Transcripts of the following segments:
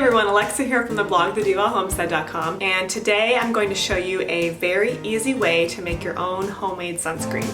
everyone, Alexa here from the blog theduvallhomestead.com, and today I'm going to show you a very easy way to make your own homemade sunscreen.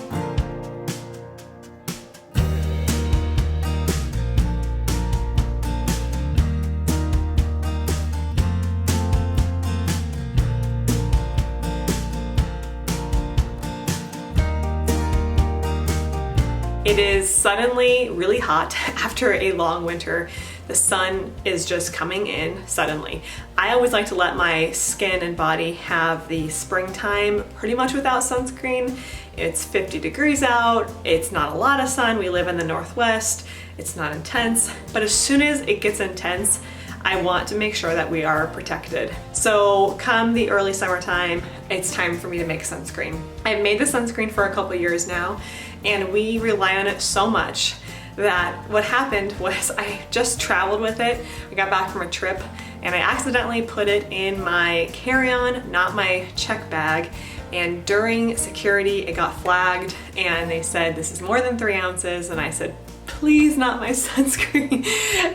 It is suddenly really hot after a long winter. The sun is just coming in suddenly. I always like to let my skin and body have the springtime pretty much without sunscreen. It's 50 degrees out, it's not a lot of sun, we live in the Northwest, it's not intense, but as soon as it gets intense, I want to make sure that we are protected. So come the early summertime, it's time for me to make sunscreen. I've made the sunscreen for a couple years now, and we rely on it so much that what happened was I just traveled with it. I got back from a trip and I accidentally put it in my carry-on, not my check bag. And during security, it got flagged and they said, this is more than 3 ounces. And I said, please, not my sunscreen.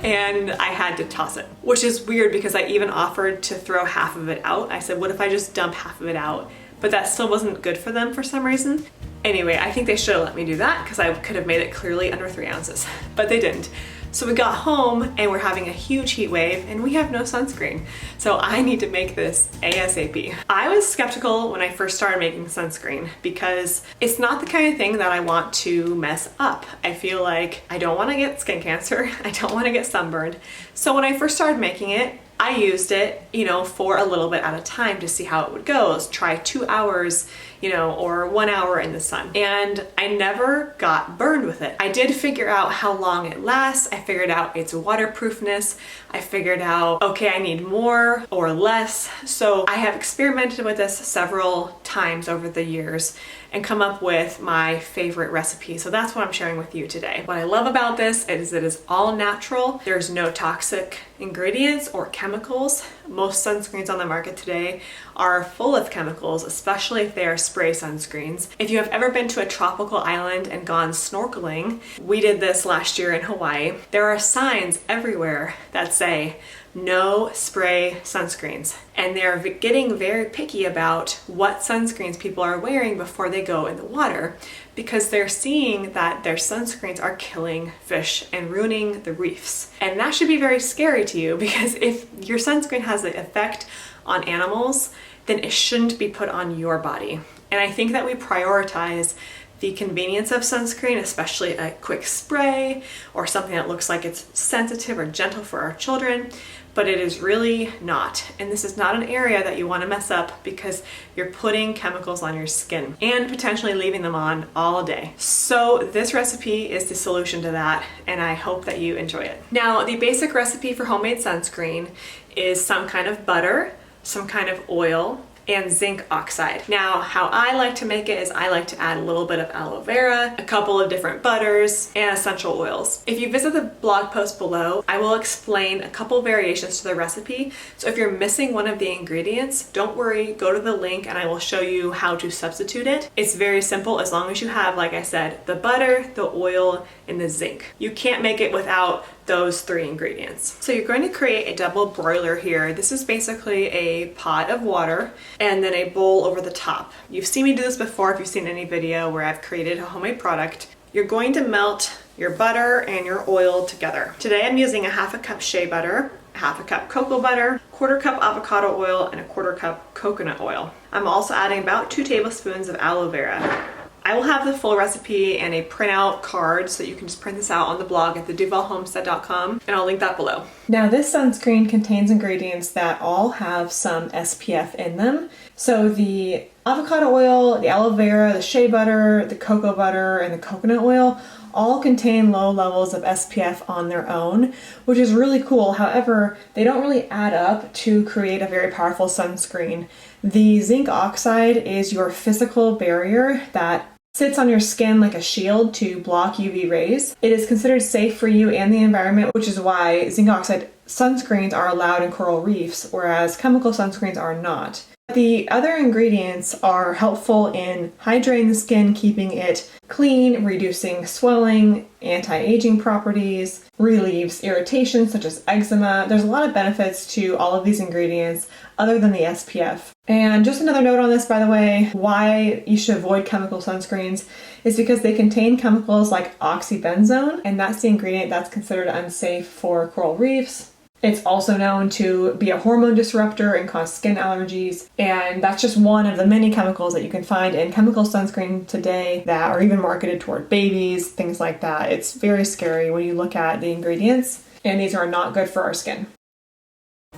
And I had to toss it, which is weird because I even offered to throw half of it out. I said, what if I just dump half of it out? But that still wasn't good for them for some reason. Anyway, I think they should have let me do that because I could have made it clearly under 3 ounces, but they didn't. So we got home and we're having a huge heat wave and we have no sunscreen. So I need to make this ASAP. I was skeptical when I first started making sunscreen because it's not the kind of thing that I want to mess up. I feel like I don't want to get skin cancer. I don't want to get sunburned. So when I first started making it, I used it, for a little bit at a time to see how it would go. Let's try 2 hours, or 1 hour in the sun. And I never got burned with it. I did figure out how long it lasts. I figured out its waterproofness. I figured out, okay, I need more or less. So I have experimented with this several times over the years and come up with my favorite recipe. So that's what I'm sharing with you today. What I love about this is it is all natural. There's no toxic ingredients or chemicals. Most sunscreens on the market today are full of chemicals, especially if they are spray sunscreens. If you have ever been to a tropical island and gone snorkeling, we did this last year in Hawaii, there are signs everywhere that say, no spray sunscreens. And they're getting very picky about what sunscreens people are wearing before they go in the water because they're seeing that their sunscreens are killing fish and ruining the reefs. And that should be very scary to you because if your sunscreen has the effect on animals, then it shouldn't be put on your body. And I think that we prioritize the convenience of sunscreen, especially a quick spray or something that looks like it's sensitive or gentle for our children, but it is really not. And this is not an area that you want to mess up because you're putting chemicals on your skin and potentially leaving them on all day. So this recipe is the solution to that, and I hope that you enjoy it. Now, the basic recipe for homemade sunscreen is some kind of butter, some kind of oil, and zinc oxide. Now, how I like to make it is I like to add a little bit of aloe vera, a couple of different butters, and essential oils. If you visit the blog post below, I will explain a couple variations to the recipe. So if you're missing one of the ingredients, don't worry, go to the link and I will show you how to substitute it. It's very simple as long as you have, like I said, the butter, the oil, and the zinc. You can't make it without those 3 ingredients. So you're going to create a double broiler here. This is basically a pot of water and then a bowl over the top. You've seen me do this before if you've seen any video where I've created a homemade product. You're going to melt your butter and your oil together. Today I'm using a 1/2 cup shea butter, 1/2 cup cocoa butter, 1/4 cup avocado oil, and a 1/4 cup coconut oil. I'm also adding about 2 tablespoons of aloe vera. I will have the full recipe and a printout card so that you can just print this out on the blog at theduvallhomestead.com, and I'll link that below. Now, this sunscreen contains ingredients that all have some SPF in them. So the avocado oil, the aloe vera, the shea butter, the cocoa butter, and the coconut oil all contain low levels of SPF on their own, which is really cool. However, they don't really add up to create a very powerful sunscreen. The zinc oxide is your physical barrier that sits on your skin like a shield to block UV rays. It is considered safe for you and the environment, which is why zinc oxide sunscreens are allowed in coral reefs, whereas chemical sunscreens are not. The other ingredients are helpful in hydrating the skin, keeping it clean, reducing swelling, anti-aging properties, relieves irritation such as eczema. There's a lot of benefits to all of these ingredients other than the SPF. And just another note on this, by the way, why you should avoid chemical sunscreens is because they contain chemicals like oxybenzone, and that's the ingredient that's considered unsafe for coral reefs. It's also known to be a hormone disruptor and cause skin allergies, and that's just one of the many chemicals that you can find in chemical sunscreen today that are even marketed toward babies, things like that. It's very scary when you look at the ingredients, and these are not good for our skin.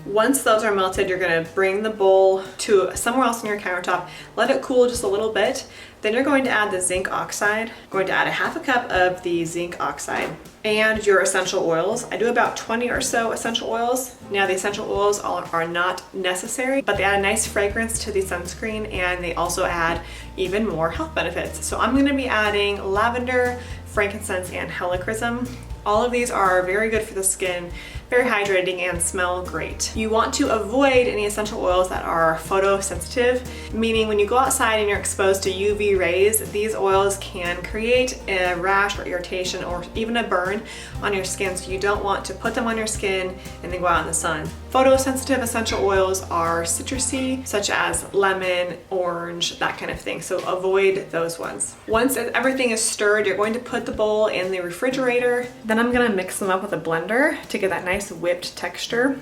Once those are melted, you're going to bring the bowl to somewhere else on your countertop, let it cool just a little bit. Then you're going to add the zinc oxide. I'm going to add a half a cup of the zinc oxide and your essential oils. I do about 20 or so essential oils. Now the essential oils are not necessary, but they add a nice fragrance to the sunscreen and they also add even more health benefits. So I'm going to be adding lavender, frankincense, and helichrysum. All of these are very good for the skin, very hydrating, and smell great. You want to avoid any essential oils that are photosensitive, meaning when you go outside and you're exposed to UV rays, these oils can create a rash or irritation or even a burn on your skin, so you don't want to put them on your skin and then go out in the sun. Photosensitive essential oils are citrusy, such as lemon, orange, that kind of thing, so avoid those ones. Once everything is stirred, you're going to put the bowl in the refrigerator. Then I'm gonna mix them up with a blender to get that nice whipped texture.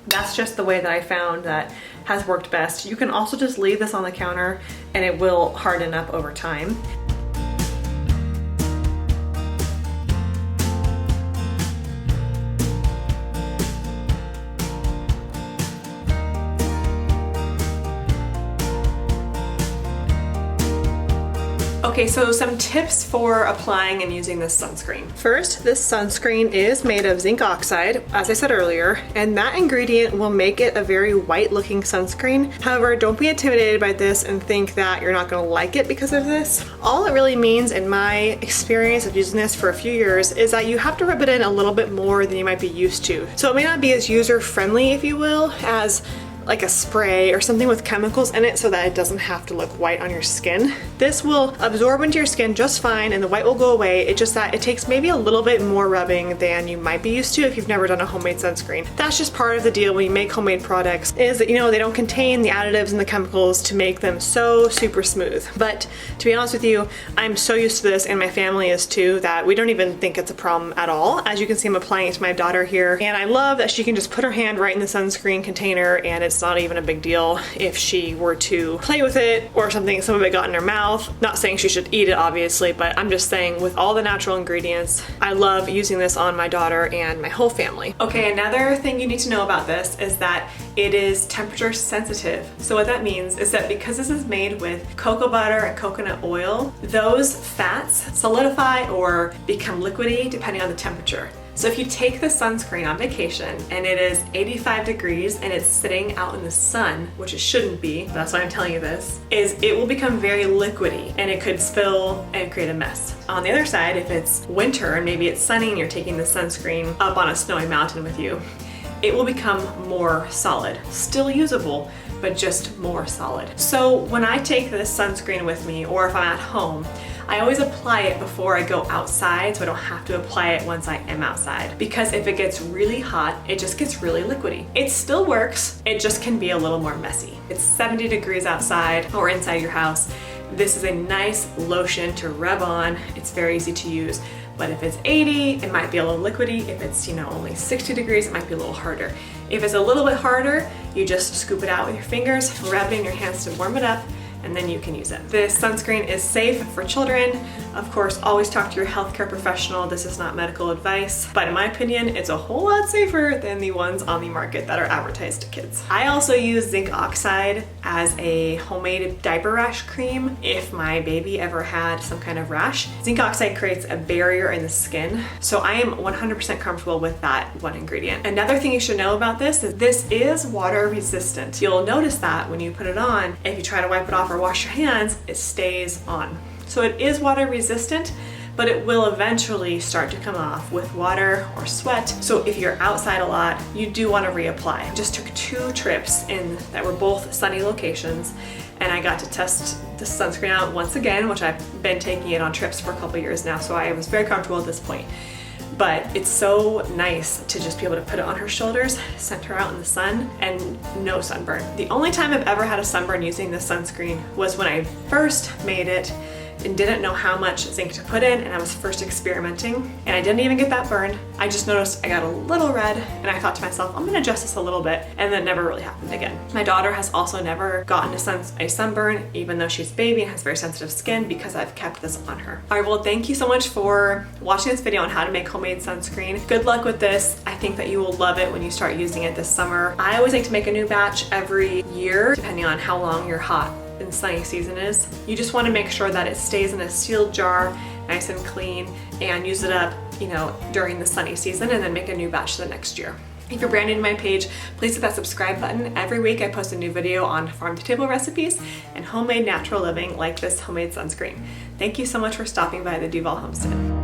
That's just the way that I found that has worked best. You can also just leave this on the counter and it will harden up over time. Okay, so some tips for applying and using this sunscreen. First, this sunscreen is made of zinc oxide, as I said earlier, and that ingredient will make it a very white looking sunscreen. However, don't be intimidated by this and think that you're not gonna like it because of this. All it really means, in my experience of using this for a few years, is that you have to rub it in a little bit more than you might be used to. So it may not be as user friendly, if you will, as like a spray or something with chemicals in it so that it doesn't have to look white on your skin. This will absorb into your skin just fine and the white will go away. It's just that it takes maybe a little bit more rubbing than you might be used to if you've never done a homemade sunscreen. That's just part of the deal when you make homemade products, is that, you know, they don't contain the additives and the chemicals to make them so super smooth. But to be honest with you, I'm so used to this, and my family is too, that we don't even think it's a problem at all. As you can see, I'm applying it to my daughter here, and I love that she can just put her hand right in the sunscreen container and it's not even a big deal if she were to play with it or something, some of it got in her mouth. Not saying she should eat it, obviously, but I'm just saying with all the natural ingredients, I love using this on my daughter and my whole family. Okay, another thing you need to know about this is that it is temperature sensitive. So what that means is that because this is made with cocoa butter and coconut oil, those fats solidify or become liquidy depending on the temperature. So if you take the sunscreen on vacation and it is 85 degrees and it's sitting out in the sun, which it shouldn't be, that's why I'm telling you this, is it will become very liquidy and it could spill and create a mess. On the other side, if it's winter and maybe it's sunny and you're taking the sunscreen up on a snowy mountain with you, it will become more solid. Still usable, but just more solid. So when I take this sunscreen with me, or if I'm at home, I always apply it before I go outside so I don't have to apply it once I am outside. Because if it gets really hot, it just gets really liquidy. It still works, it just can be a little more messy. It's 70 degrees outside or inside your house. This is a nice lotion to rub on. It's very easy to use. But if it's 80, it might be a little liquidy. If it's, you know, only 60 degrees, it might be a little harder. If it's a little bit harder, you just scoop it out with your fingers, rub it in your hands to warm it up, and then you can use it. This sunscreen is safe for children. Of course, always talk to your healthcare professional. This is not medical advice, but in my opinion, it's a whole lot safer than the ones on the market that are advertised to kids. I also use zinc oxide as a homemade diaper rash cream if my baby ever had some kind of rash. Zinc oxide creates a barrier in the skin, so I am 100% comfortable with that one ingredient. Another thing you should know about this is this is water resistant. You'll notice that when you put it on, if you try to wipe it off or wash your hands, it stays on. So it is water resistant, but it will eventually start to come off with water or sweat. So if you're outside a lot, you do want to reapply. I just took 2 trips in that were both sunny locations, and I got to test the sunscreen out once again, which I've been taking it on trips for a couple years now, so I was very comfortable at this point. But it's so nice to just be able to put it on her shoulders, send her out in the sun, and no sunburn. The only time I've ever had a sunburn using this sunscreen was when I first made it and didn't know how much zinc to put in, and I was first experimenting, and I didn't even get that burned. I just noticed I got a little red, and I thought to myself, I'm gonna adjust this a little bit, and then never really happened again. My daughter has also never gotten a sunburn, even though she's a baby and has very sensitive skin, because I've kept this on her. All right, well, thank you so much for watching this video on how to make homemade sunscreen. Good luck with this. I think that you will love it when you start using it this summer. I always like to make a new batch every year, depending on how long your hot and sunny season is. You just want to make sure that it stays in a sealed jar, nice and clean, and use it up, you know, during the sunny season, and then make a new batch the next year. If you're brand new to my page, please hit that subscribe button. Every week I post a new video on farm-to-table recipes and homemade natural living like this homemade sunscreen. Thank you so much for stopping by the Duvall Homestead.